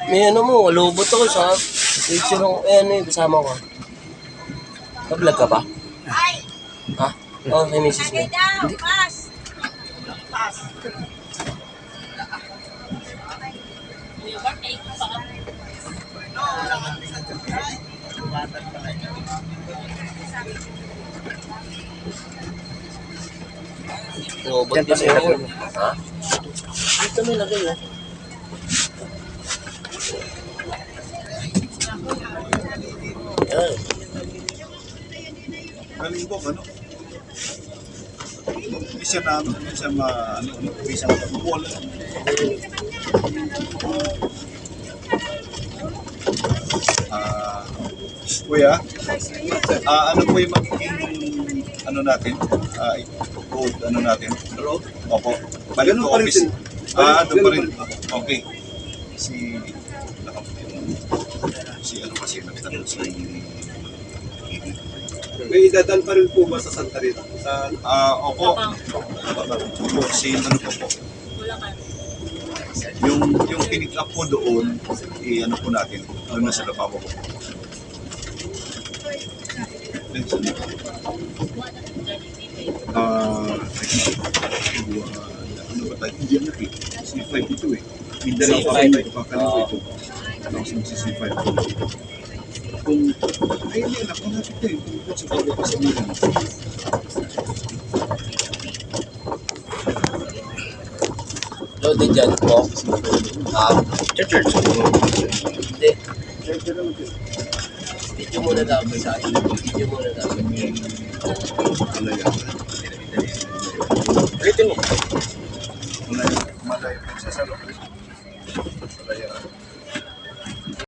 May ano mo, lubot ako sa picture ng ano yung kasama ko. Nag-vlog ka ba? Ha? Oo, may misis mo. Hindi. Lubot kasi ako. Ha? Dito may lagay ah. Yan. Galing po, ano? Hindi siya na, hindi siya hindi siya matapupol. Kuya, ano po yung magiging, ano natin, road, ano natin? Road? Opo. Balik Ganun po pa rin office. din. Doon pa rin. Ganun pa Okay. Si ano kasi, nagtanong si May idadaan pa rin po ba sa Santa Rita? Sa opo. Opo, si ano po. Yung pinik up po doon, ano po natin, doon na sa lababo po. Ano ba tayo? Hindi yan C5 ito eh. Mindanao C5. C5. Papaliw ito. Tapos yung C5. Kung, ay hindi, nakalapit tayo. Kung sa bago pa sa mga. Loaded dyan po. Church. Hindi. Video muna dapat sa akin. Video muna dapat. Ulitin mo. Malayo. Malayo. Sa salon. Malayo.